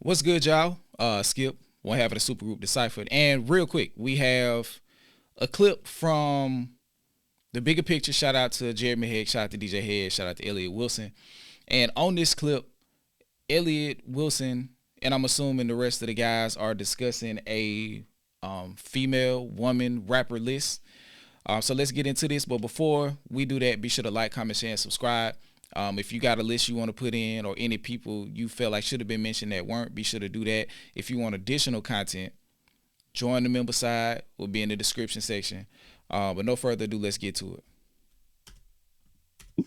What's good, y'all? Skip, one half of the super group DeCypherEd. And real quick, we have a clip from the bigger picture. Shout out to Jeremy Heck, shout out to DJ Head, shout out to Elliott Wilson. And on this clip, Elliott Wilson, and I'm assuming the rest of the guys are discussing a female woman rapper list. So let's get into this. But before we do that, be sure to like, comment, share, and subscribe. If you got a list you want to put in or any people you feel like should have been mentioned that weren't, be sure to do that. If you want additional content, join the member side. Will be in the description section. But no further ado, let's get to it.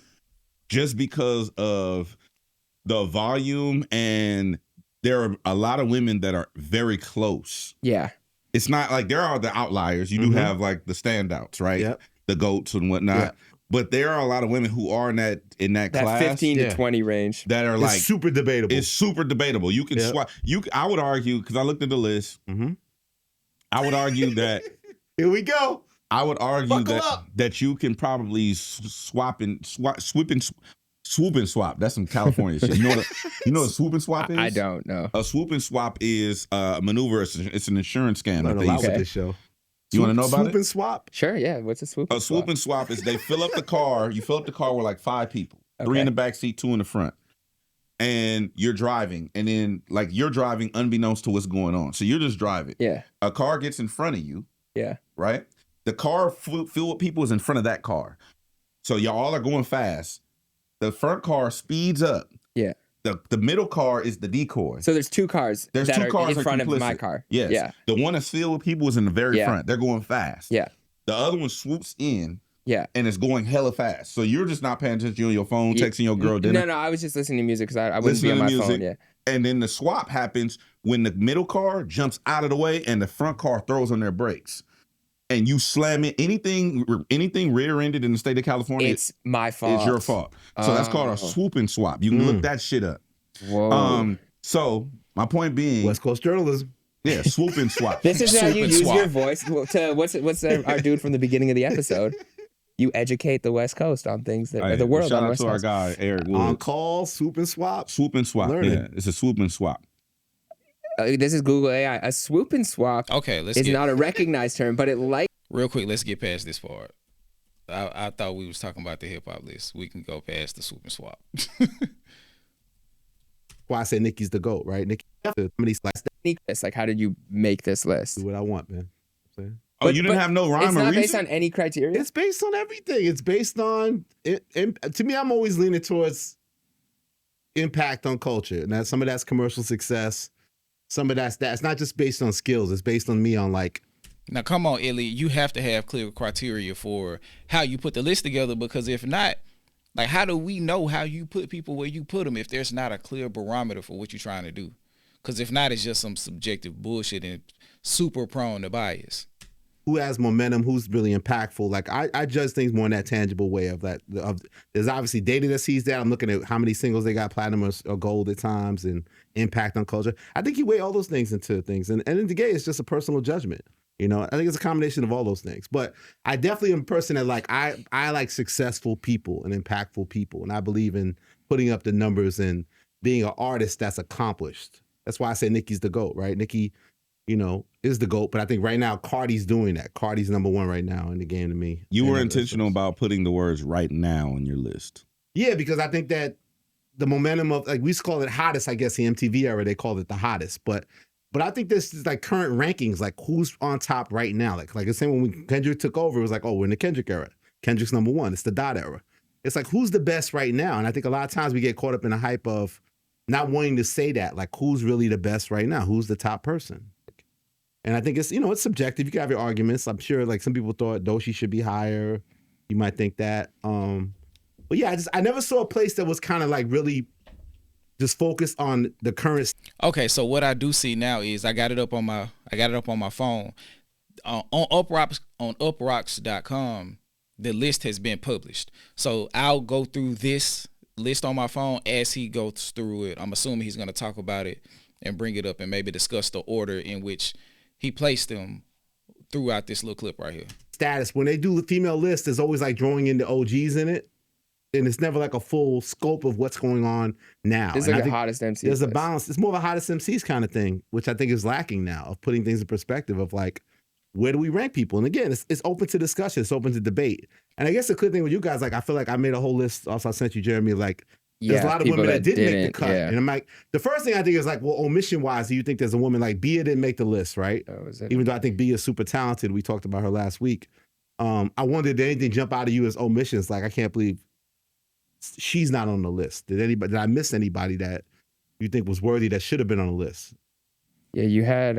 Just because of the volume, and there are a lot of women that are very close. Yeah. It's not like there are the outliers. You do have like the standouts, right? Yep. The GOATs and whatnot. Yep. But there are a lot of women who are in that class 15 to 20 range. that are like super debatable. It's super debatable. You can swap. I would argue, because I looked at the list. I would argue that Here we go. I would argue Buckle up. that you can probably swoop and swap. That's some California shit. You know what a swoop and swap is? I don't know. A swoop and swap is a maneuver. It's an insurance scam. Learn a lot with this show. You want to know about Swoop it? and swap. Sure, yeah. What's a swoop? A swoop and swap is they fill up the car. You fill up the car with like 5 people, 3 in the back seat, 2 in the front, and you're driving. And then like you're driving unbeknownst to what's going on. So you're just driving. Yeah. A car gets in front of you. Yeah. Right. The car filled with people is in front of that car. So y'all all are going fast. The front car speeds up. Yeah. The middle car is the decoy. So there's 2 cars There's that 2 are cars in front of my complicit. car. Yes. Yeah. The one that's filled with people is in the very Yeah. front. They're going fast. Yeah. The other one swoops in. Yeah. And it's going hella fast. So you're just not paying attention on your phone, texting your girl dinner. No, I was just listening to music because I wouldn't be on Listening my to phone. music. Yeah. And then the swap happens when the middle car jumps out of the way and the front car throws on their brakes. And you slam it. Anything rear-ended in the state of California, It's my fault. it's your fault. So that's called a swoop and swap. You can look that shit up. Whoa. So my point being, West Coast journalism. yeah, swoop and swap. This is how Swoop you and use swap. your voice to what's our dude from the beginning of the episode. You educate the West Coast on things that Hey, the world shout on the out West to our Coast. guy Eric On Woods. call, swoop and swap. Swoop and swap. Learning. Yeah, it's a swoop and swap. This is Google AI. A swoop and swap Okay, let's is get not a recognized term, but it real quick. Let's get past this part. I thought we was talking about the hip hop list. We can go past the swoop and swap. Why I say Nicki's the GOAT, right? Nicki, somebody's like, how did you make this list? do what I want, man. Oh, you didn't have no rhyme It's or not reason? based on any criteria. It's based on everything. It's based on it. To me, I'm always leaning towards impact on culture, and that some of that's commercial success. Some of that's not just based on skills. It's based on me on like. Now, come on, Elliott. You have to have clear criteria for how you put the list together, because if not, like, how do we know how you put people where you put them if there's not a clear barometer for what you're trying to do? Because if not, it's just some subjective bullshit and super prone to bias. Who has momentum? Who's really impactful? Like I judge things more in that tangible way of that. There's obviously data that sees that. I'm looking at how many singles they got platinum or gold at times, and impact on culture. I think you weigh all those things into things, and in the game, it's just a personal judgment. You know, I think it's a combination of all those things. But I definitely am a person that like I like successful people and impactful people, and I believe in putting up the numbers and being an artist that's accomplished. That's why I say Nicki's the GOAT, right? Nicki, you know, is the GOAT, but I think right now Cardi's doing that. Cardi's number 1 right now in the game to me. You were And intentional about putting the words "right now" on your list. Yeah, because I think that the momentum of, like, we used to call it hottest, I guess the MTV era, they called it the hottest. But I think this is like current rankings, like who's on top right now. Like the same when Kendrick took over, it was like, oh, we're in the Kendrick era. Kendrick's number 1. It's the Dot era. It's like, who's the best right now? And I think a lot of times we get caught up in the hype of not wanting to say that, like, who's really the best right now? Who's the top person? And I think it's, you know, it's subjective. You can have your arguments. I'm sure, like, some people thought Doshi should be higher. You might think that. But yeah, I never saw a place that was kind of like really just focused on the current. Okay, so what I do see now is I got it up on my phone. On uprocks.com, the list has been published. So I'll go through this list on my phone as he goes through it. I'm assuming he's going to talk about it and bring it up and maybe discuss the order in which he placed them throughout this little clip right here. Status, when they do the female list, there's always like drawing in the OGs in it. and it's never like a full scope of what's going on now. It's And like I a think hottest MC. there's a list. balance. It's more of a hottest MCs kind of thing, which I think is lacking now, of putting things in perspective of like, where do we rank people? And again, it's open to discussion. It's open to debate. And I guess the clear thing with you guys, like, I feel like I made a whole list. Also, I sent you, Jeremy, like, there's a lot of people women that didn't make the cut. Yeah. And I'm like, the first thing I think is like, well, omission wise, do you think there's a woman like Bia didn't make the list, right? Oh, is it? Even though I think Bia is super talented. We talked about her last week. I wonder, did anything jump out of you as omissions? Like, I can't believe she's not on the list. Did I miss anybody that you think was worthy that should have been on the list? Yeah, you had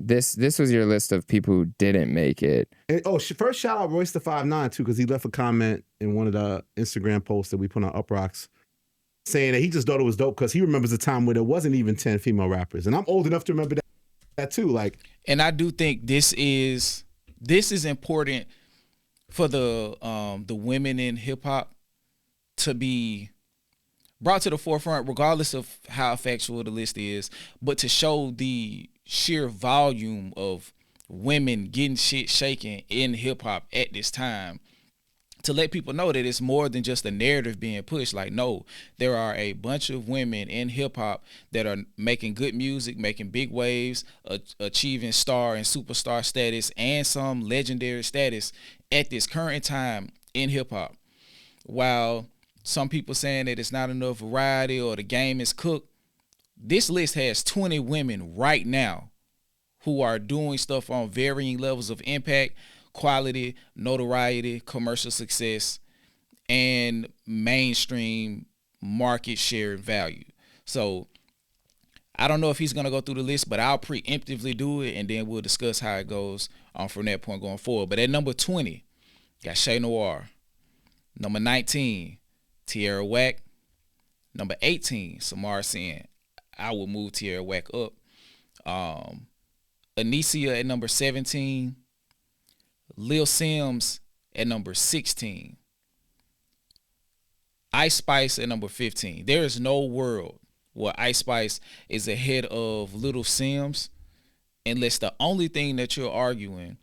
this was your list of people who didn't make it. And, first shout out Royce the 5'9" too, because he left a comment in one of the Instagram posts that we put on Uprocks saying that he just thought it was dope because he remembers a time where there wasn't even 10 female rappers. And I'm old enough to remember that too. Like, And I do think this is important for the women in hip hop to be brought to the forefront, regardless of how factual the list is, but to show the sheer volume of women getting shit shaken in hip hop at this time, to let people know that it's more than just a narrative being pushed. Like, no, there are a bunch of women in hip hop that are making good music, making big waves, achieving star and superstar status and some legendary status at this current time in hip hop. While some people saying that it's not enough variety or the game is cooked, this list has 20 women right now who are doing stuff on varying levels of impact, quality, notoriety, commercial success, and mainstream market share value. So I don't know if he's going to go through the list, but I'll preemptively do it, and then we'll discuss how it goes from that point going forward. But at number 20, got Shay Noir. Number 19, Tierra Whack. Number 18, Samara Sin. I will move Tierra Whack up. Anicia at number 17. Lil Sims at number 16. Ice Spice at number 15. There is no world where Ice Spice is ahead of Little Sims unless the only thing that you're arguing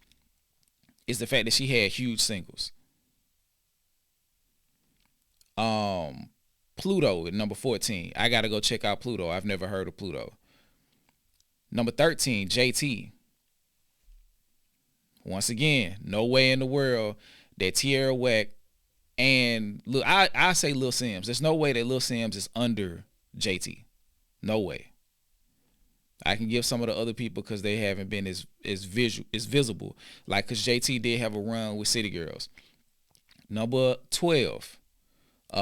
is the fact that she had huge singles. Pluto at number 14. I gotta go check out Pluto. I've never heard of Pluto. Number 13, JT. Once again, no way in the world that Tierra Whack and look, I say Lil Sims. There's no way that Lil Sims is under JT. No way. I can give some of the other people because they haven't been as visible. Like, because JT did have a run with City Girls. Number 12,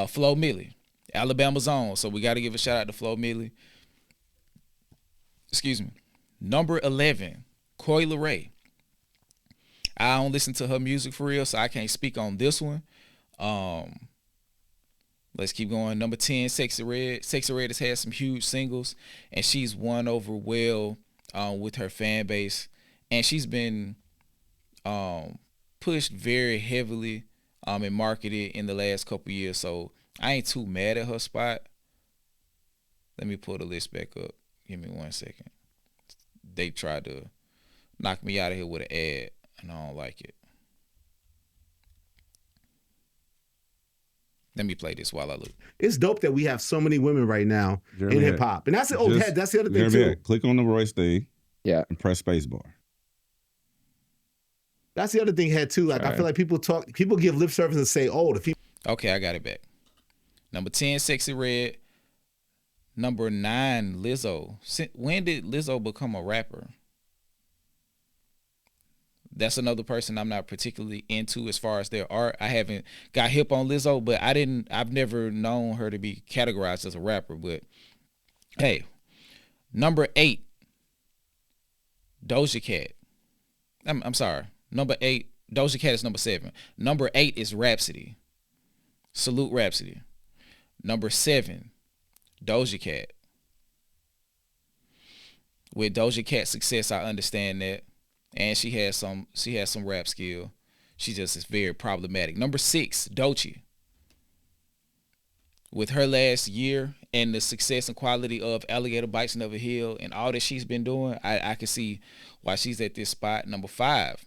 Flo Milli, Alabama's own. So we got to give a shout out to Flo Milli. Excuse me. Number 11, Coi Leray. I don't listen to her music for real, so I can't speak on this one. Let's keep going. Number 10, Sexy Red. Sexy Red has had some huge singles, and she's won over well with her fan base. And she's been pushed very heavily and marketed in the last couple years. So I ain't too mad at her spot. Let me pull the list back up. Give me 1 second. They tried to knock me out of here with an ad, and I don't like it. Let me play this while I look. It's dope that we have so many women right now Jeremy in hip hop, and that's the that's the other thing Jeremy, too. click on the Royce thing. Yeah. And press spacebar. That's the other thing, Head too. Like, I feel like people give lip service and say, "Oh, the female." Okay, I got it back. Number 10, Sexy Red. Number 9, Lizzo. When did Lizzo become a rapper? That's another person I'm not particularly into as far as their art. I haven't got hip on Lizzo, but I've never known her to be categorized as a rapper. But hey, number 8, Doja Cat. I'm sorry. Number 8, Doja Cat is number 7. Number 8 is Rhapsody. Salute Rhapsody. Number 7, Doja Cat. With Doja Cat's success, I understand that. And she has some rap skill. She just is very problematic. Number 6, Doechii. With her last year and the success and quality of Alligator Bites Never Heal and all that she's been doing, I can see why she's at this spot. Number 5,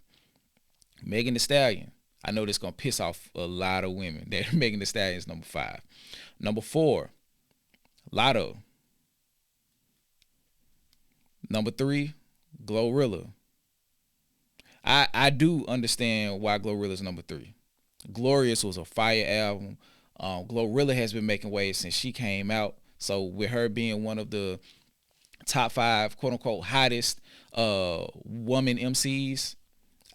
Megan Thee Stallion. I know this gonna piss off a lot of women that Megan Thee Stallion's number 5. Number 4, Lotto. Number 3, Glorilla. I do understand why Glorilla's number 3. Glorious was a fire album. Glorilla has been making waves since she came out. So with her being one of the top 5 quote unquote hottest woman MCs,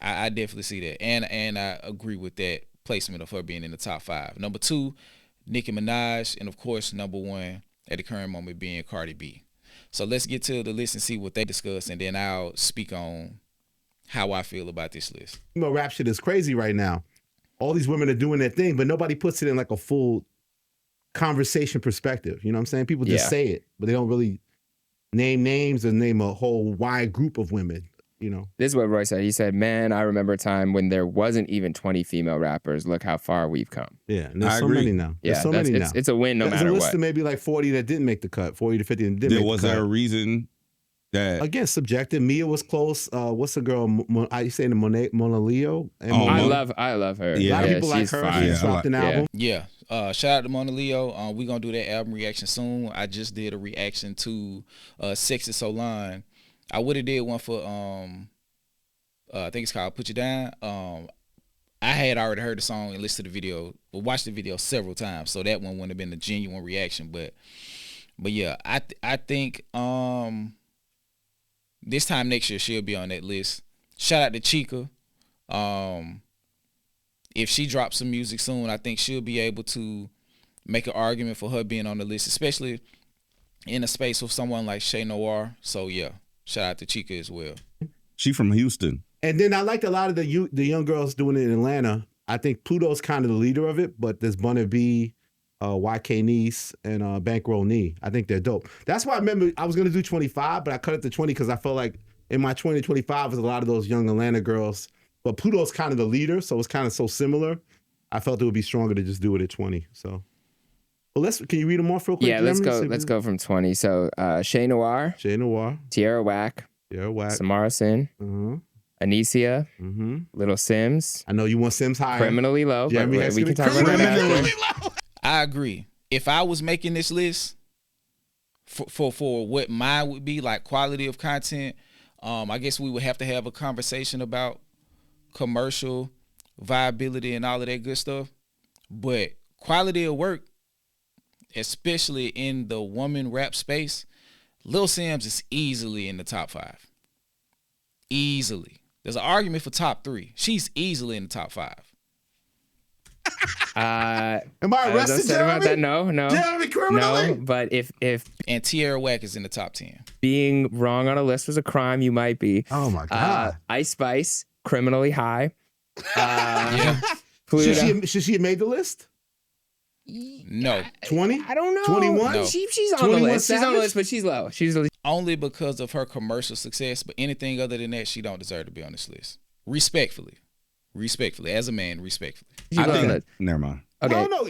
I definitely see that. And I agree with that placement of her being in the top 5. Number 2, Nicki Minaj, and of course number 1 at the current moment being Cardi B. So let's get to the list and see what they discuss, and then I'll speak on how I feel about this list. Rap shit is crazy right now. All these women are doing their thing, but nobody puts it in like a full conversation perspective. You know what I'm saying? People just say it, but they don't really name names and name a whole wide group of women. You know, this is what Roy said. He said, "Man, I remember a time when there wasn't even 20 female rappers. Look how far we've come." Yeah, and there's so many now. There's so many now. It's a win no matter what. There's a list what. of maybe like 40 that didn't make the cut, 40 to 50 that didn't make the cut. Was there a reason that... Again, subjective. Mia was close. What's the girl? I say the Mona Leo. I love her. Yeah. A lot of people like her. She dropped an album. Yeah. Shout out to Mona Leo. We're gonna do that album reaction soon. I just did a reaction to Sexy Solange. I would have did one for I think it's called Put You Down. I had already heard the song and listened to the video, but watched the video several times, so that one wouldn't have been a genuine reaction. But yeah, I think this time next year she'll be on that list. Shout out to Chica. If she drops some music soon, I think she'll be able to make an argument for her being on the list, especially in a space with someone like Shay Noir. So yeah, shout out to Chica as well. She from Houston. And then I liked a lot of the young girls doing it in Atlanta. I think Pluto's kind of the leader of it, but there's Bunny B, YK Nice, and Bankroll Knee. I think they're dope. That's why I remember I was going to do 25, but I cut it to 20 because I felt like in my 20 to 25 was a lot of those young Atlanta girls. But Pluto's kind of the leader, so it's kind of so similar. I felt it would be stronger to just do it at 20. So, well, can you read them off real quick? Yeah, let's go. Let's go from 20. So, Shay Noir, Tierra Whack, Samara Sin, Anicia, Little Sims. I know you want Sims higher. Criminally low. But we can talk about that. I agree. If I was making this list for what mine would be, like quality of content, I guess we would have to have a conversation about commercial viability and all of that good stuff. But quality of work, especially in the woman rap space, Lil Sims is easily in the top 5. Easily. There's an argument for top 3. She's easily in the top 5. Am I arrested, Jeremy? About that? No. Jeremy, criminally? No, but if and Tierra Whack is in the top 10. Being wrong on a list was a crime, you might be. Oh my God. Ice Spice, Criminally High. Yeah. Should she have made the list? No. 20? I don't know. 21? No. She's on the list. She's on the list, but she's low. Only because of her commercial success, but anything other than that, she don't deserve to be on this list. Respectfully, as a man, respectfully. Never mind. Okay. No,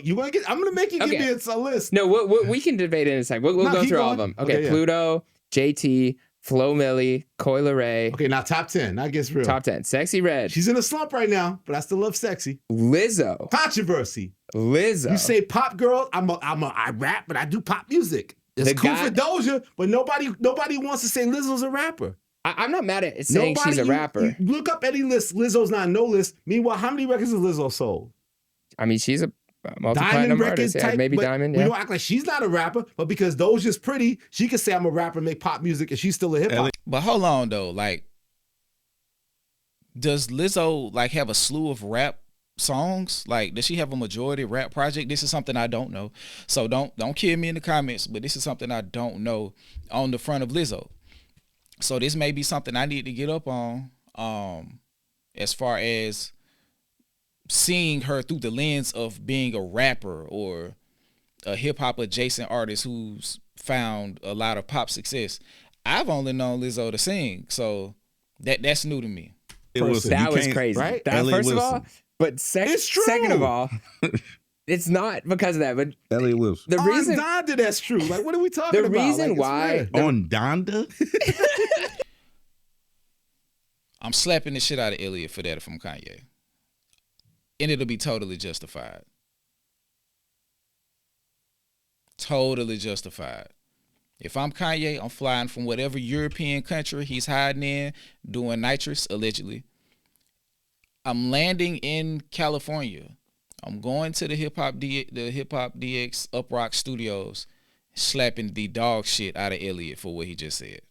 I'm gonna make you give me a list. No, we can debate it in a second. We'll go through all of them. Okay, Pluto, JT, Flo Milli, Coi Leray. Okay, now top 10. That gets real. Top 10. Sexy Red. She's in a slump right now, but I still love Sexy. Lizzo. Controversy. Lizzo. You say pop girl, I rap, but I do pop music. It's cool for Doja, but nobody wants to say Lizzo's a rapper. I'm not mad at saying she's a rapper. You look up any list, Lizzo's not on no list. Meanwhile, how many records has Lizzo sold? I mean, she's a multi-platinum artist. Yeah, maybe Diamond. Yeah. We don't act like she's not a rapper, but because Doja's pretty, she can say I'm a rapper and make pop music, and she's still a hip hop. But hold on though, like, does Lizzo like have a slew of rap songs? Like, does she have a majority rap project? This is something I don't know. So don't kill me in the comments, but this is something I don't know on the front of Lizzo. So this may be something I need to get up on, as far as seeing her through the lens of being a rapper or a hip hop adjacent artist who's found a lot of pop success. I've only known Lizzo to sing, so that's new to me. That was crazy, right? First of all, but second of all, it's not because of that. But Elliott Wilson. The reason on Donda, that's true. Like, what are we talking about? The reason why on Donda, I'm slapping the shit out of Elliott for that from Kanye. and it'll be totally justified. Totally justified. If I'm Kanye, I'm flying from whatever European country he's hiding in, doing nitrous, allegedly. I'm landing in California. I'm going to the Hip Hop DX Up Rock Studios, slapping the dog shit out of Elliott for what he just said.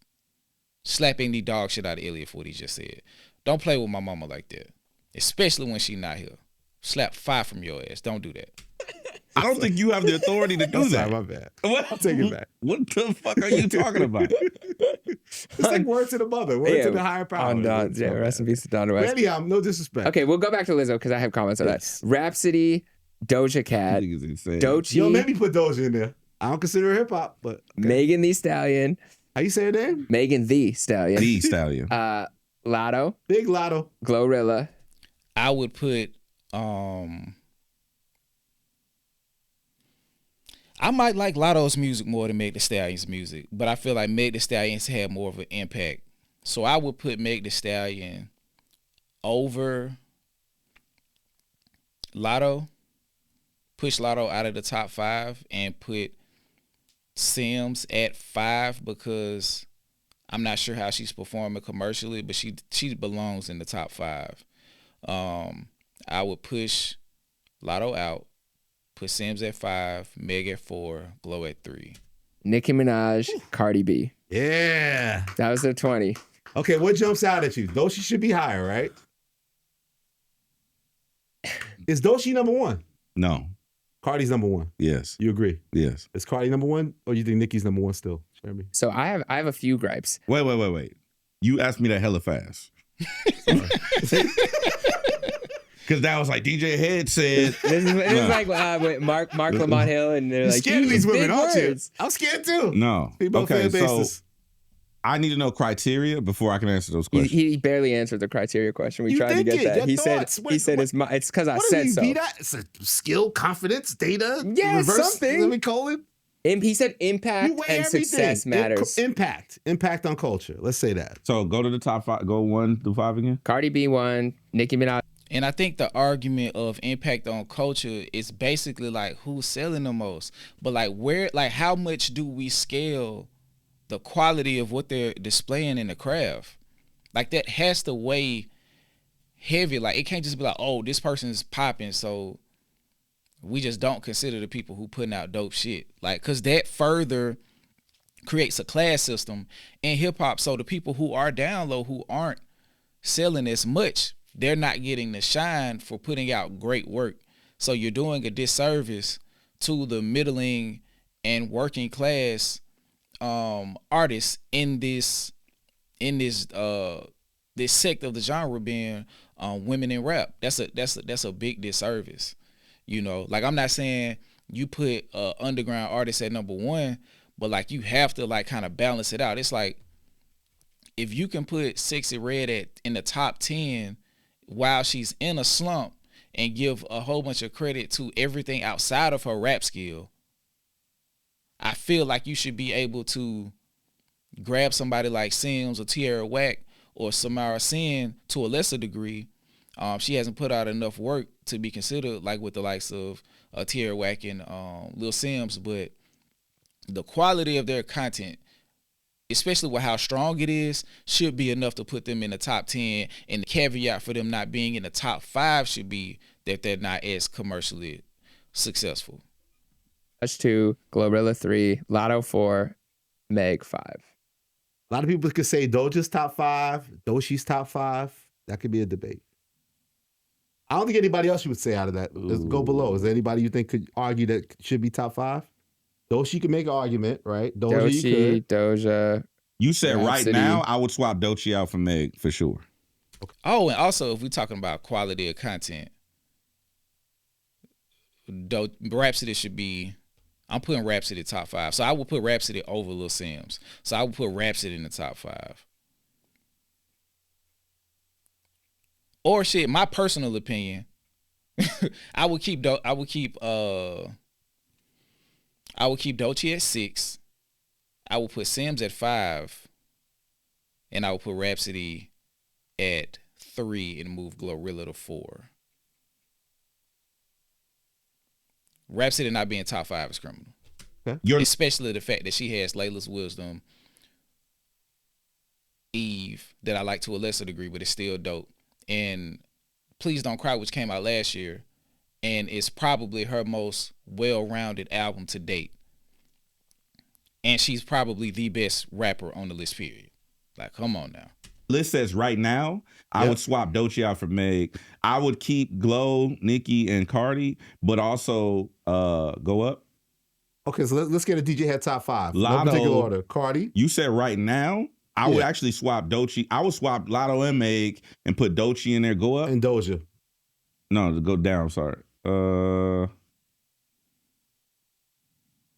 Slapping the dog shit out of Elliott for what he just said. Don't play with my mama like that, especially when she's not here. Slap 5 from your ass. Don't do that. I don't think you have the authority to do that. My bad. What? I'll take it back. What the fuck are you talking about? It's like word to the mother, word to the higher power. Rest in peace to Don West. Anyhow, no disrespect. Okay, we'll go back to Lizzo because I have comments on that. Rhapsody, Doja Cat, Doechii. Yo, maybe put Doja in there. I don't consider her hip hop, but okay. Megan Thee Stallion. How you say her name? Megan Thee Stallion. The Stallion. Lotto. Big Lotto. Glorilla. I would put I might like Lotto's music more than Meg Thee Stallion's music, but I feel like Meg Thee Stallion's had more of an impact. So I would put Meg Thee Stallion over Lotto, push Lotto out of the top 5, and put Sims at 5 because I'm not sure how she's performing commercially, but she belongs in the top 5. I would push Lotto out, put Sims at 5, Meg at 4, Glow at 3. Nicki Minaj, Cardi B. Yeah. That was their 20. Okay, what jumps out at you? Doechii should be higher, right? Is Doechii number 1? No. Cardi's number 1. Yes. You agree? Yes. Is Cardi number 1, or you think Nicki's number 1 still? Jeremy? So I have a few gripes. Wait. You asked me that hella fast. Because that was like DJ Head said. This is like Mark Lamont Hill, and they're like, scared of these women, aren't you? words. I'm scared too. No. Okay, so I need to know criteria before I can answer those questions. He barely answered the criteria question. We tried to get that. He said it's because I said so. It's a skill, confidence, data. Yeah, reverse, something. semicolon. He said impact and success matters. Impact on culture. Let's say that. So go to the top 5. Go 1 through 5 again. Cardi B 1, Nicki Minaj. And I think the argument of impact on culture is basically like who's selling the most. But how much do we scale the quality of what they're displaying in the craft? Like that has to weigh heavy. Like it can't just be like, oh, this person's popping, so we just don't consider the people who putting out dope shit. Like, cause that further creates a class system in hip hop. So the people who are down low, who aren't selling as much, they're not getting the shine for putting out great work. So you're doing a disservice to the middling and working class artists in this sect of the genre being women in rap. That's a big disservice. You know, like I'm not saying you put underground artists at number 1, but like you have to like kind of balance it out. It's like if you can put Sexy Red in the top 10 while she's in a slump and give a whole bunch of credit to everything outside of her rap skill, I feel like you should be able to grab somebody like Sims or Tierra Whack or Samara Sin to a lesser degree. She hasn't put out enough work to be considered like with the likes of Tierra Whack and Lil Sims, but the quality of their content, especially with how strong it is, should be enough to put them in the top 10. And the caveat for them not being in the top 5 should be that they're not as commercially successful. Touch 2, Glorilla 3, Lotto 4, Meg 5. A lot of people could say Doja's top 5, Doechii's top 5. That could be a debate. I don't think anybody else you would say out of that. Let's go below. Is there anybody you think could argue that should be top 5? Doechii could make an argument, right? Doja. You said Rhapsody. Right now, I would swap Doechii out for Meg for sure. Okay. Oh, and also if we're talking about quality of content, Rhapsody should be. I'm putting Rhapsody top 5, so I would put Rhapsody over Lil Sims. So I would put Rhapsody in the top 5. Or shit, my personal opinion, I would keep Doechii at 6. I would put Sims at 5, and I would put Rhapsody at 3 and move Glorilla to 4. Rhapsody not being top 5 is criminal. Okay. Especially the fact that she has Layla's Wisdom, Eve, that I like to a lesser degree, but it's still dope. And Please Don't Cry, which came out last year, and it's probably her most well-rounded album to date. And she's probably the best rapper on the list, period. Like, come on now. List says right now, I would swap Doechii out for Meg. I would keep Glow, Nicki, and Cardi, but also go up. Okay, so let's get a DJ Head top 5. Lotto, no particular order. Cardi. You said right now. I would actually swap Doechii. I would swap Lotto and Meg and put Doechii in there. Go up. And Doja. No, go down. Sorry.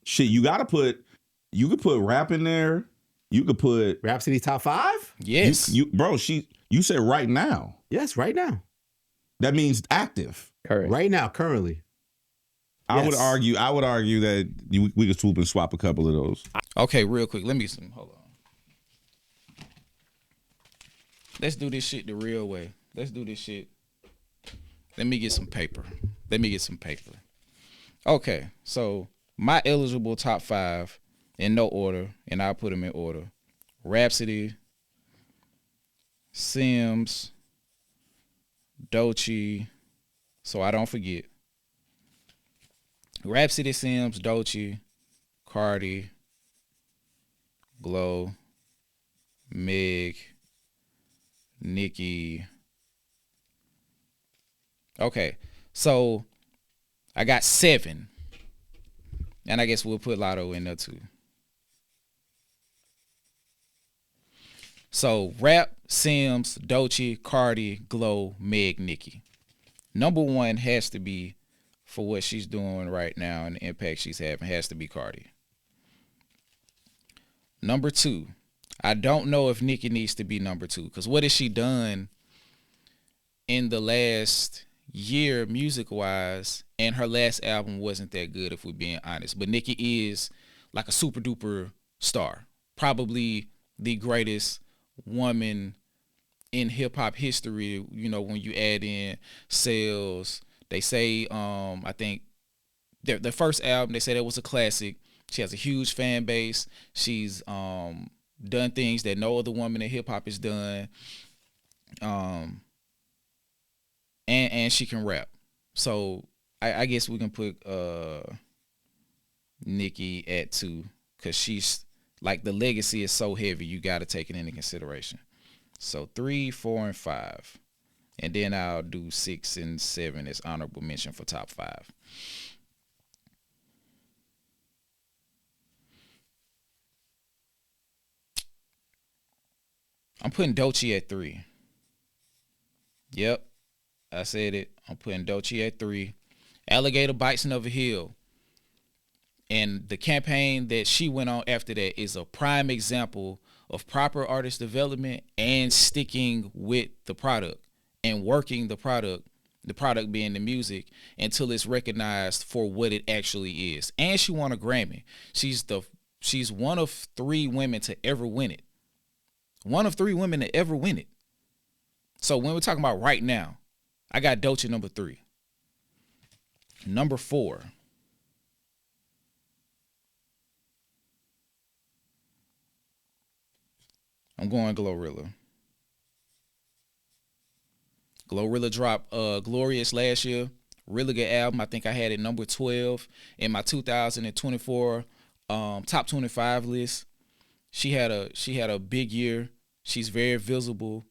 Shit, you could put rap in there. You could put Rhapsody top 5? Yes. You said right now. Yes, right now. That means active. Correct. Right now, currently. I would argue that we could swoop and swap a couple of those. Okay, real quick. Hold on. Let's do this shit the real way. Let's do this shit. Let me get some paper. Okay, so my eligible top 5 in no order, and I'll put them in order. Rhapsody, Sims, Doechii, so I don't forget. Rhapsody, Sims, Doechii, Cardi, Glow, Meg, Nicki. Okay, so I got 7. And I guess we'll put Lotto in there too. So Rap, Sims, Doechii, Cardi, Glow, Meg, Nicki. Number 1 has to be, for what she's doing right now and the impact she's having, has to be Cardi. Number 2, I don't know if Nicki needs to be number 2, because what has she done in the last year music-wise? And her last album wasn't that good, if we're being honest. But Nicki is like a super duper star, probably the greatest woman in hip hop history. You know, when you add in sales, they say I think the first album, they said it was a classic. She has a huge fan base. She's done things that no other woman in hip hop has done. And she can rap. So I guess we can put Nicki at 2, because she's like, the legacy is so heavy, you got to take it into consideration. So 3, 4, and 5. And then I'll do 6 and 7 as honorable mention for top 5. I'm putting Doechii at 3. Yep, I said it. I'm putting Doechii at 3. Alligator Bites Another Hill. And the campaign that she went on after that is a prime example of proper artist development and sticking with the product and working the product being the music, until it's recognized for what it actually is. And she won a Grammy. She's one of 3 women to ever win it. One of 3 women to ever win it. So when we're talking about right now, I got Doechii number 3. Number 4. I'm going Glorilla. Glorilla dropped Glorious last year. Really good album. I think I had it number 12 in my 2024 top 25 list. She had a big year. She's very visible.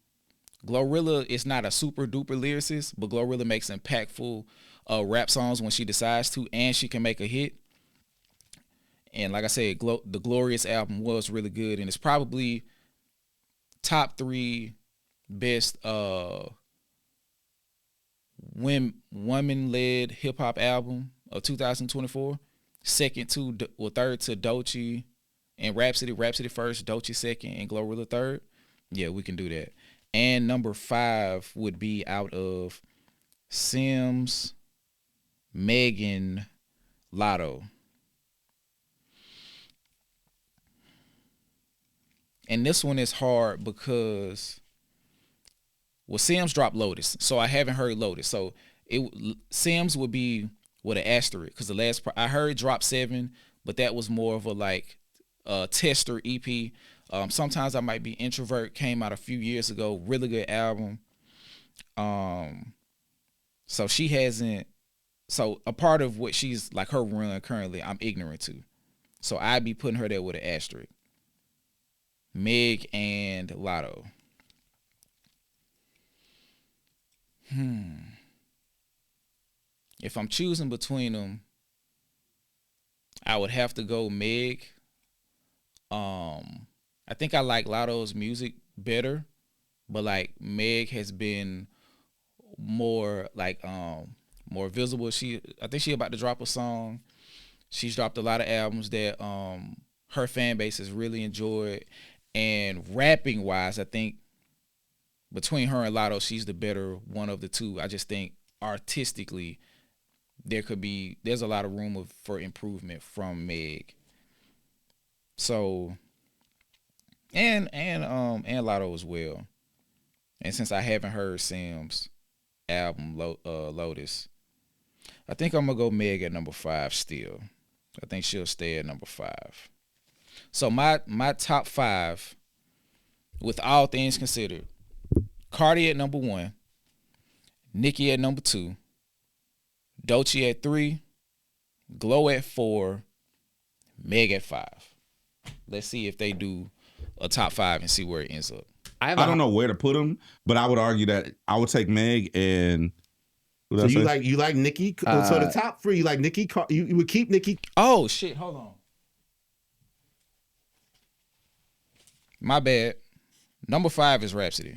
Glorilla is not a super duper lyricist, but Glorilla makes impactful rap songs when she decides to, and she can make a hit. And like I said, the Glorious album was really good, and it's probably top 3 best women-led hip-hop album of 2024. Third to Doechii and Rhapsody. Rhapsody first, Doechii second, and Glorilla third. Yeah, we can do that. And number 5 would be out of Sims, Megan, Lotto. And this one is hard because, well, Sims dropped Lotus, so I haven't heard Lotus. So Sims would be with an asterisk because the last I heard Drop 7, but that was more of a like tester EP. Sometimes I Might Be Introvert came out a few years ago, really good album. So she hasn't. So a part of what she's like her run currently, I'm ignorant to. So I'd be putting her there with an asterisk. Meg and Lotto. If I'm choosing between them, I would have to go Meg. I think I like Lotto's music better, but like Meg has been more like more visible. I think she about to drop a song. She's dropped a lot of albums that her fan base has really enjoyed. And rapping wise, I think between her and Lotto, she's the better one of the two. I just think artistically there's a lot of room for improvement from Meg. So and Lotto as well. And since I haven't heard Sam's album Lotus, I think I'm gonna go Meg at number 5 still. I think she'll stay at number 5. So my top 5, with all things considered: Cardi at number 1, Nicki at number 2, Doechii at 3, Glow at 4, Meg at 5. Let's see if they do a top 5 and see where it ends up. I don't know where to put them, but I would argue that I would take Meg and. So you like Nicki? So the top 3, you like Nicki? You would keep Nicki? Oh shit! Hold on. My bad. Number 5 is Rhapsody.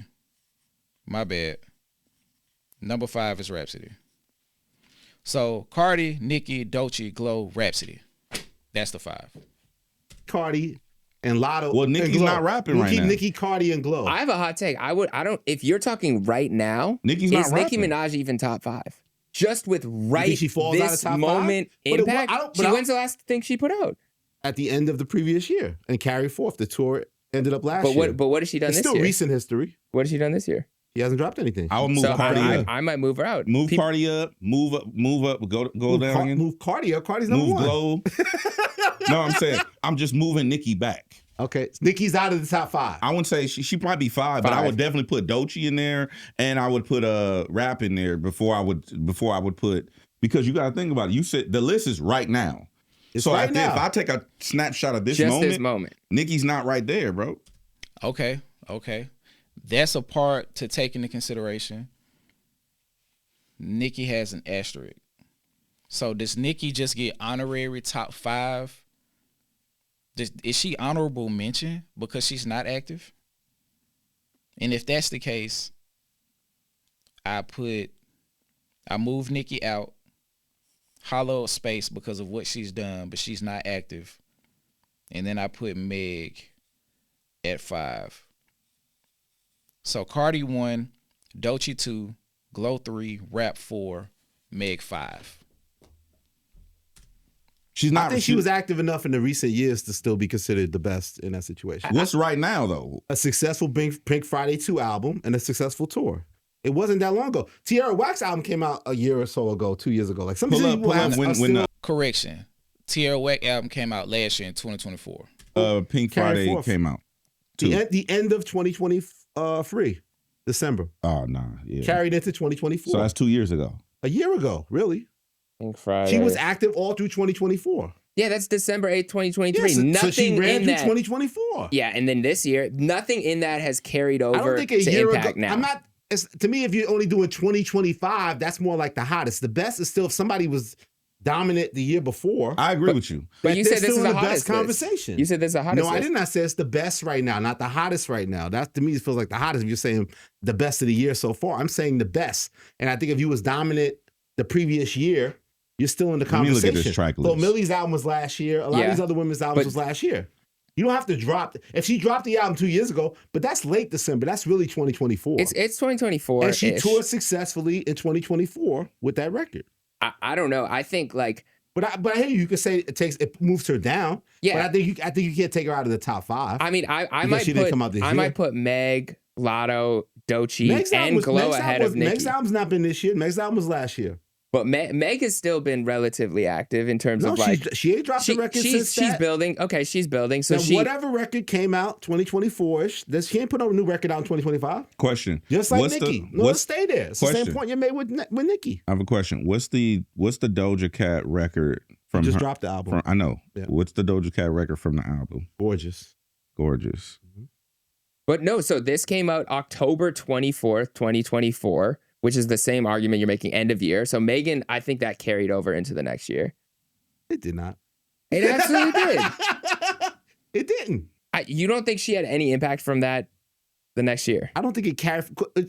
My bad. Number 5 is Rhapsody. So Cardi, Nicki, Doechii, Glow, Rhapsody. That's the 5. Cardi and Lotto. Well, Nicki's not rapping right keep now. Nicki, Cardi, and Glow. I have a hot take. If you're talking right now, Nicki's not rapping. Nicki Minaj even top 5? Just with she falls out of top moment 5? impact. When's the last thing she put out? At the end of the previous year and carried forth. The tour ended up last year. But what has she done this year? It's still recent history. What has she done this year? She hasn't dropped anything. I would move Cardi up. I might move her out. Move Cardi up. Move up. Go down again. Move Cardi up. Cardi's number 1. Glow. No, I'm saying I'm just moving Nicki back. Okay, Nicki's out of the top 5. I wouldn't say she probably be 5, but I would definitely put Doechii in there, and I would put rap in there before I would put, because you got to think about it. You said the list is right now. It's right now. If I take a snapshot of this moment, Nicki's not right there, bro. Okay. That's a part to take into consideration. Nicki has an asterisk. So does Nicki just get honorary top 5? Is she honorable mention because she's not active? And if that's the case, I move Nicki out, hollow space because of what she's done, but she's not active. And then I put Meg at 5. So Cardi 1, Doechii 2, Glow 3, Rap 4, Meg 5. I think she was active enough in the recent years to still be considered the best in that situation. What's right now, though? A successful Pink Friday 2 album and a successful tour. It wasn't that long ago. Tierra Whack's album came out a year or so ago, 2 years ago. Like some people Correction. Tierra Whack album came out last year in 2024. Pink Friday came out. The end of 2023, December. Oh, nah. Yeah. Carried into 2024. So that's 2 years ago. A year ago, really. Pink Friday. She was active all through 2024. Yeah, that's December 8th, 2023. Yeah, so she ran through that. 2024. Yeah, and then this year, nothing in that has carried over I don't think a to year impact ago. now. I'm not. To me, if you're only doing 2025, that's more like the hottest. The best is still if somebody was dominant the year before. I agree with you. But you said this is the best hottest conversation. You said this is the hottest. No, I did not say it's the best right now, not the hottest right now. That to me it feels like the hottest. If you're saying the best of the year so far, I'm saying the best. And I think if you was dominant the previous year, you're still in the conversation. Let me look at this track list. So Millie's album was last year. A lot of these other women's albums was last year. You don't have to drop. If she dropped the album 2 years ago, but that's late December. That's really 2024. It's 2024. And she toured successfully in 2024 with that record. I don't know. I think like. But I hear you could say it moves her down. Yeah. But I think you can't take her out of the top 5. I mean, I might put Meg, Lotto, Doechii, and Glow ahead of Nicki. Meg's album's not been this year. Meg's album was last year. But Meg has still been relatively active in terms of like she ain't dropped a record since she's building. Okay, she's building. So whatever record came out 2024ish, she ain't put out a new record out in 2025. Question. Just like Nicki. Let's stay there. It's the same point you made with Nicki. I have a question. What's the Doja Cat record from? Just dropped the album. I know. Yeah. What's the Doja Cat record from the album? Gorgeous. Mm-hmm. But no, so this came out October 24th, 2024. Which is the same argument you're making end of year. So Megan, I think that carried over into the next year. It did not. It absolutely did. It didn't. You don't think she had any impact from that the next year? I don't think it carried.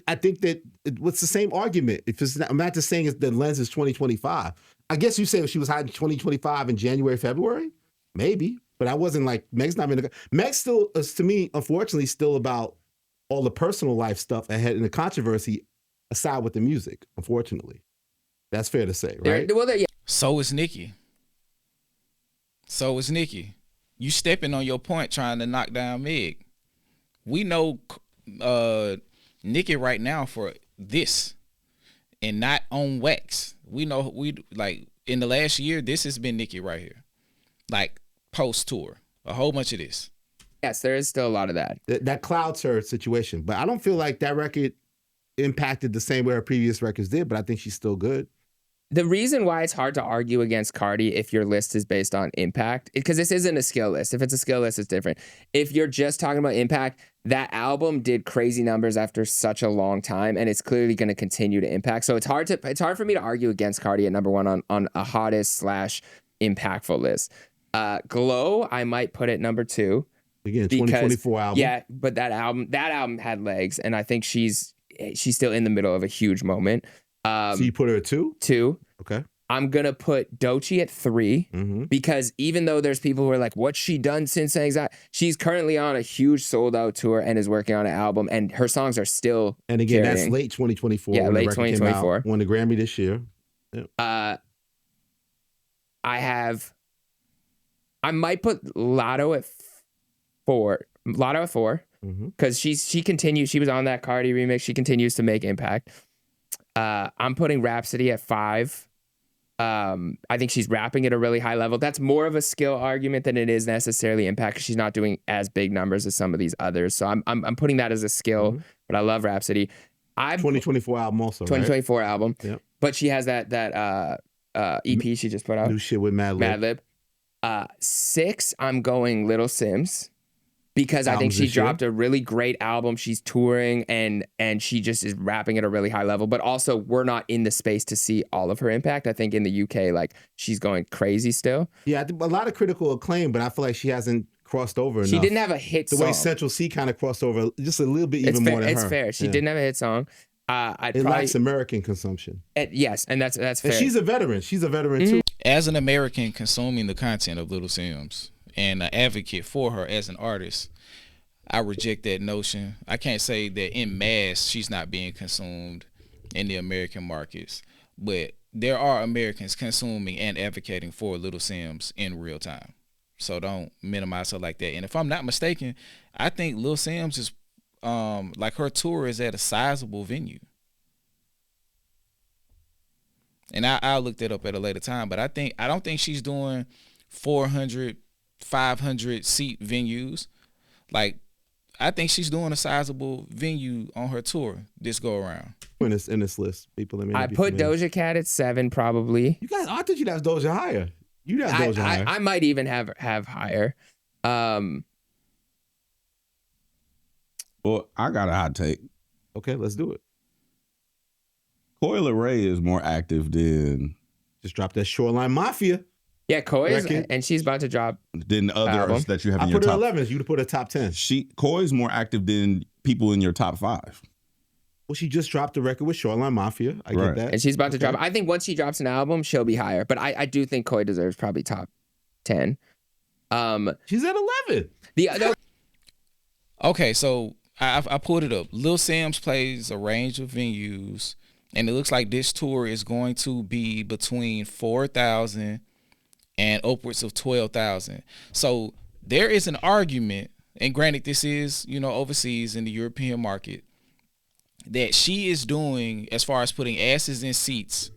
I think that it's the same argument. I'm not just saying the lens is 2025. I guess you say she was hot in 2025 in January, February? Maybe. But I wasn't like, Meg's not been. Meg still, to me, unfortunately, still about all the personal life stuff ahead in the controversy aside with the music, unfortunately. That's fair to say, right? So is Nicki. You stepping on your point trying to knock down Meg. We know Nicki right now for this and not on wax. We know in the last year, this has been Nicki right here. Like post-tour. A whole bunch of this. Yes, there is still a lot of that. That cloud surge situation. But I don't feel like that record impacted the same way her previous records did, but I think she's still good. The reason why it's hard to argue against Cardi if your list is based on impact, because this isn't a skill list. If it's a skill list, it's different. If you're just talking about impact, that album did crazy numbers after such a long time, and it's clearly going to continue to impact. So it's hard for me to argue against Cardi at number one on a hottest / impactful list. Glow, I might put at number 2. Again, 2024 album. Yeah, but that album had legs, and I think she's still in the middle of a huge moment. So you put her at 2? 2. Okay. I'm going to put Doechii at 3 because even though there's people who are like, what's she done since Anxiety? She's currently on a huge sold out tour and is working on an album, and her songs are still And again, carrying. That's late 2024. Yeah, late 2024. Won the Grammy this year. Yep. I might put Lotto at 4. Lotto at 4 because she continues. She was on that Cardi remix. She continues to make impact. I'm putting Rhapsody at 5. I think she's rapping at a really high level. That's more of a skill argument than it is necessarily impact because she's not doing as big numbers as some of these others. So I'm putting that as a skill, but I love Rhapsody. 2024 album also, 2024 album. Yep. But she has that EP she just put out. New shit with Madlib. 6, I'm going Little Sims. Because I think she dropped a really great album. She's touring and she just is rapping at a really high level. But also, we're not in the space to see all of her impact. I think in the UK, like she's going crazy still. Yeah, a lot of critical acclaim, but I feel like she hasn't crossed over enough. She didn't have a hit song. The way Central C kind of crossed over just a little bit even more than her. It's fair. She didn't have a hit song. It lacks American consumption. Yes, and that's fair. And she's a veteran. She's a veteran too. As an American consuming the content of Little Sims and an advocate for her as an artist, I reject that notion. I can't say that in mass she's not being consumed in the American markets, but there are Americans consuming and advocating for Little Sims in real time. So don't minimize her like that. And if I'm not mistaken, I think Little Sims is like her tour is at a sizable venue. And I'll look that up at a later time, but I don't think she's doing 400, 500 seat venues. Like, I think she's doing a sizable venue on her tour this go around. In this list, people. I put Doja Cat at 7 probably. You guys, I thought you'd have Doja higher. You'd have Doja higher. I might even have higher. Well, I got a hot take. Okay, let's do it. Coi Leray is more active than just dropped that Shoreline Mafia. Yeah, Coi is, and she's about to drop than other artists that you have in your top. top. I put her 11. You'd put her top 10. Coi's more active than people in your top 5. Well, she just dropped a record with Shoreline Mafia. I get that. And she's about to drop. I think once she drops an album, she'll be higher. But I do think Coi deserves probably top 10. She's at 11. Okay, so I pulled it up. Lil Sims plays a range of venues, and it looks like this tour is going to be between 4,000 and upwards of 12,000. So there is an argument, and granted this is, overseas in the European market, that she is doing as far as putting asses in seats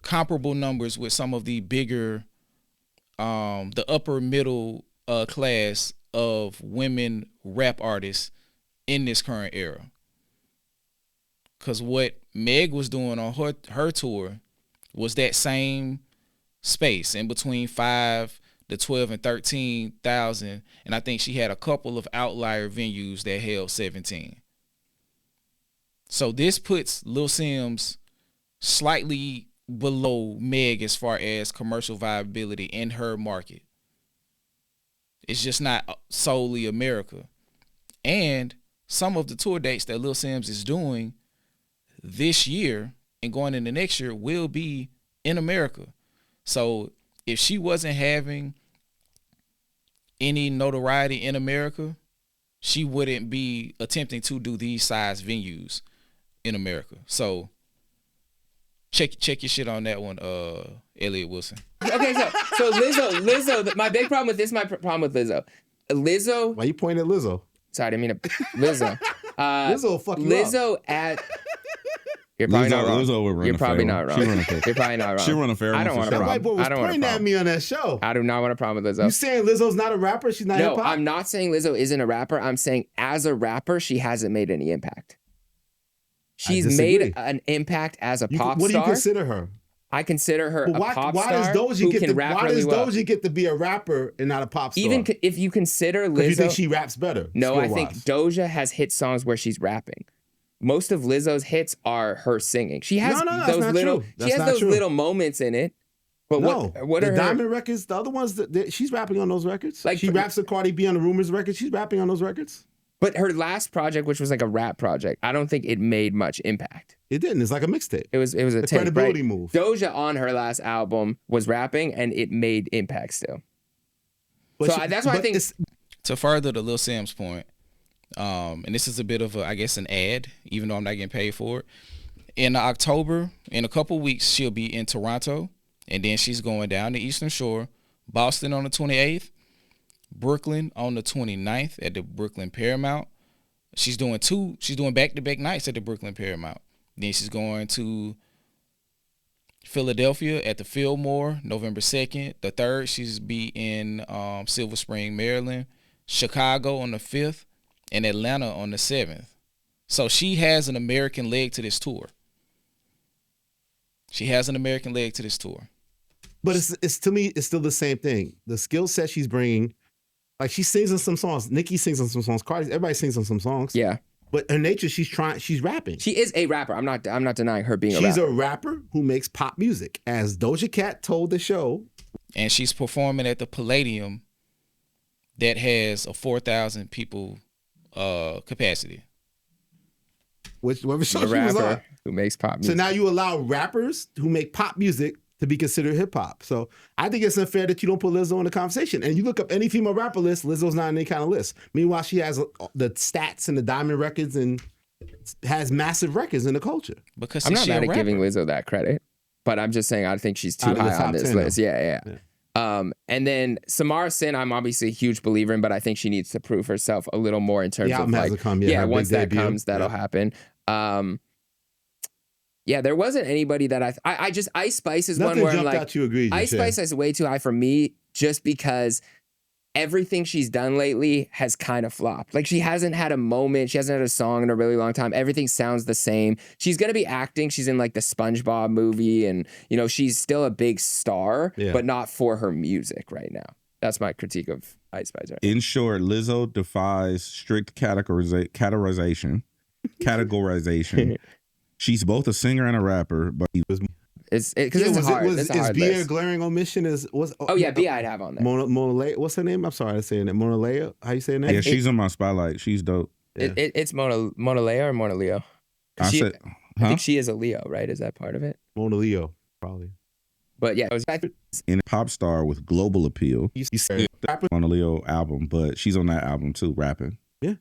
comparable numbers with some of the bigger, the upper middle class of women rap artists in this current era. Because what Meg was doing on her tour was that same space in between 5 to 12 and 13,000, and I think she had a couple of outlier venues that held 17. So this puts Lil Sims slightly below Meg as far as commercial viability in her market. It's just not solely America. And some of the tour dates that Lil Sims is doing this year and going into next year will be in America. So if she wasn't having any notoriety in America, she wouldn't be attempting to do these size venues in America. So check your shit on that one, Elliott Wilson. Okay, so Lizzo. My big problem with this. My problem with Lizzo. Why you pointing at Lizzo? Sorry, I didn't mean to. Lizzo. Lizzo will fuck you Lizzo up. at. You're probably not wrong. Lizzo would run You're a probably fair not one. wrong. She run a fair. You're probably not wrong. She run a fair I don't one want for a sure. That white boy problem. was I don't want a pointing at problem. me on that show. I do not want a problem with Lizzo. You saying Lizzo's not a rapper? She's not No, hip-hop? I'm not saying Lizzo isn't a rapper. I'm saying as a rapper, she hasn't made any impact. She's made an impact as a pop what do star. you consider her? I consider her But a pop why star does who Doja can rap why really does well. Doja get to be a rapper and not a pop star? Even if you consider Because Lizzo, you think she raps better? no, I think skill-wise. Doja has hit songs where she's rapping. Most of Lizzo's hits are her singing. She has No, that's those not little, true. she That's has not those true. little moments in it. But No, what the are her? Diamond records, the other ones that she's rapping on those records. Like, She raps with Cardi B on the Rumors record. She's rapping on those records. But her last project, which was like a rap project, I don't think it made much impact. It didn't. It's like a mixtape. It was a The tape, credibility right? move. Doja on her last album was rapping, and it made impact still. But So that's why I think- To further the Lil Sims point, and this is a bit of I guess an ad, even though I'm not getting paid for it. In October, in a couple weeks, she'll be in Toronto, and then she's going down the Eastern Shore, Boston on the 28th, Brooklyn on the 29th at the Brooklyn Paramount. She's doing back-to-back nights at the Brooklyn Paramount. Then she's going to Philadelphia at the Fillmore, November 2nd. The 3rd, she's be in Silver Spring, Maryland, Chicago on the 5th, and Atlanta on the 7th. So she has an American leg to this tour. But it's to me, it's still the same thing. The skill set she's bringing, like she sings on some songs. Nicki sings on some songs. Cardi, everybody sings on some songs. Yeah, But her nature, she's rapping. she is a rapper. I'm not denying her being She's a rapper. a rapper who makes pop music. As Doja Cat told the show, And she's performing at the Palladium that has a 4,000 people capacity. whatever show a she was on. rapper who makes pop music. So now you allow rappers who make pop music to be considered hip hop. So I think it's unfair that you don't put Lizzo in the conversation. And you look up any female rapper list, Lizzo's not in any kind of list. Meanwhile, she has the stats and the Diamond records and has massive records in the culture. Because I'm not she a mad at rapper. giving Lizzo that credit, but I'm just saying I think she's too Out of the high top on this 10 list. though. Yeah. And then Samara Sin, I'm obviously a huge believer in, but I think she needs to prove herself a little more in terms The of album like, hasn't come yet. Her once big that debut. comes, that'll Yeah. happen. Yeah, there wasn't anybody that I just Ice Spice is Nothing one where I'm jumped like, out you agreed. Ice Spice is way too high for me just because everything she's done lately has kind of flopped. Like she hasn't had a moment, she hasn't had a song in a really long time. Everything sounds the same. She's gonna be acting. She's in like the SpongeBob movie, and she's still a big star, but not for her music right now. That's my critique of Ice Spice. Right now. In short, Lizzo defies strict categorization. She's both a singer and a rapper, but It's because it's hard. Was It's a hard Beer list. glaring omission? Oh yeah, B I'd have on there. Mona Lea. What's her name? I'm sorry, I'm saying that. Mona Lea. How you saying that? yeah, she's in my spotlight. She's dope. It's Mona Lea or Mona Leo. I said, I think she is a Leo, right? Is that part of it? Mona Leo, probably. But yeah, in a pop star with global appeal. You said rapper. On a Leo album, but she's on that album too, rapping. Yeah.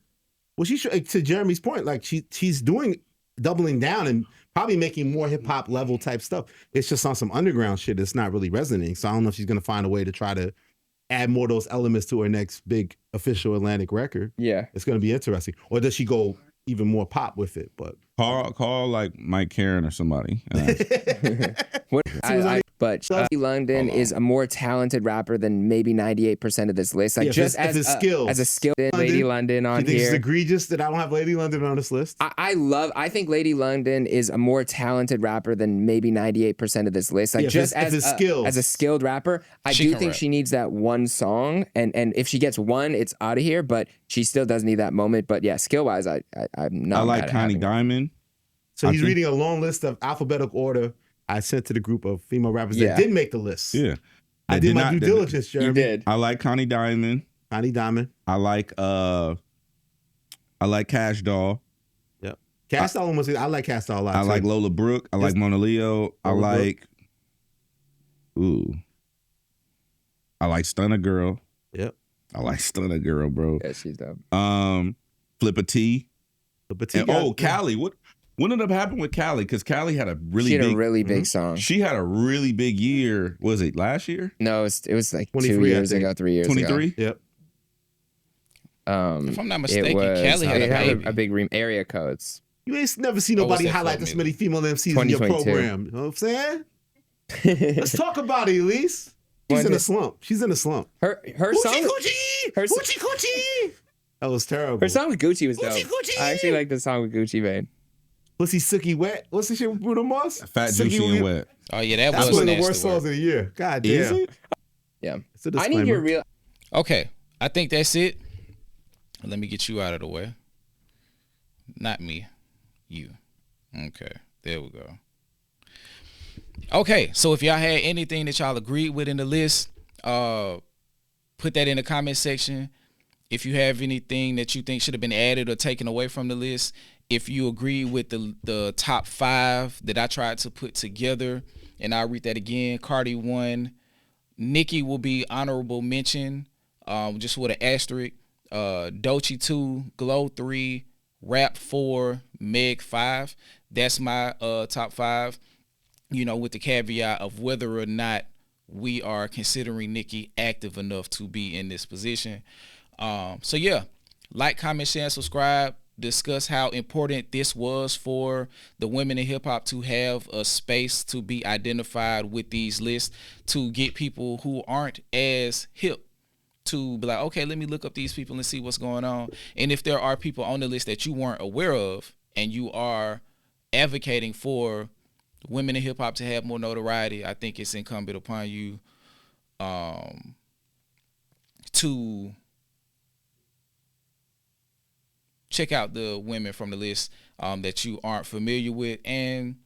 Well, she should, to Jeremy's point, like she's doubling down and probably making more hip hop level type stuff. It's just on some underground shit that's not really resonating. So I don't know if she's gonna find a way to try to add more of those elements to her next big official Atlantic record. Yeah. It's gonna be interesting. Or does she go even more pop with it. But Call like Mike Karen or somebody. But Lady London is a more talented rapper than maybe 98% of this list. Like just as a skilled Lady London on here. It's egregious that I don't have Lady London on this list. I think Lady London is a more talented rapper than maybe 98% of this list. Like just as a skilled rapper, I do think she needs that one song, and if she gets one, it's out of here. But she still does need that moment. But yeah, skill wise, I'm not. I like Connie Diamond. So he's reading a long list of alphabetical order I sent to the group of female rappers that did make the list. Yeah. I did my due diligence, Jeremy. You did. I like Connie Diamond. I like Cash Doll. Yep. Cash Doll almost. I like Cash Doll a lot. I like Lola Brooke. I like Mona Leo. I like Stunner Girl. Yep. I like Stunner Girl, bro. Yeah, she's dope. Flippa T. Callie. What ended up happening with Callie? Because Callie had a really big song. She had a really big year. Was it last year? No, it was like 2 years ago, 3 years 23? ago. 23? Yep. If I'm not mistaken, Callie had a big area codes. You ain't never seen nobody highlight this many female MCs in your program. You know what I'm saying? Let's talk about it, Elise. She's in a slump. Her song. Hoochie Coochie. That was terrible. Her song with Gucci was dope. Gucci. I actually like the song with Gucci Mane. Pussy Sookie Wet. What's the shit with Bruno Mars? Fat, Juicy, and Wet. Oh yeah, that's one of the worst songs of the year. God damn. Is it? Yeah. I need your real. Okay, I think that's it. Let me get you out of the way. Not me, you. Okay, there we go. Okay, so if y'all had anything that y'all agreed with in the list, put that in the comment section. If you have anything that you think should have been added or taken away from the list, if you agree with the top 5 that I tried to put together, and I'll read that again. Cardi 1, Nicki will be honorable mention, just with an asterisk. Doechii 2, Glow 3, Rap 4, Meg 5. That's my top 5. You know, with the caveat of whether or not we are considering Nicki active enough to be in this position. So yeah, like, comment, share, and subscribe. Discuss how important this was for the women in hip hop to have a space to be identified with these lists, to get people who aren't as hip to be like, okay, let me look up these people and see what's going on. And if there are people on the list that you weren't aware of and you are advocating for women in hip hop to have more notoriety, I think it's incumbent upon you to check out the women from the list that you aren't familiar with, and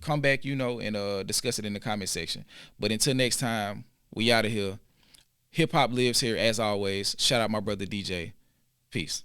come back, and discuss it in the comment section. But until next time, we out of here. Hip hop lives here as always. Shout out my brother DJ. Peace.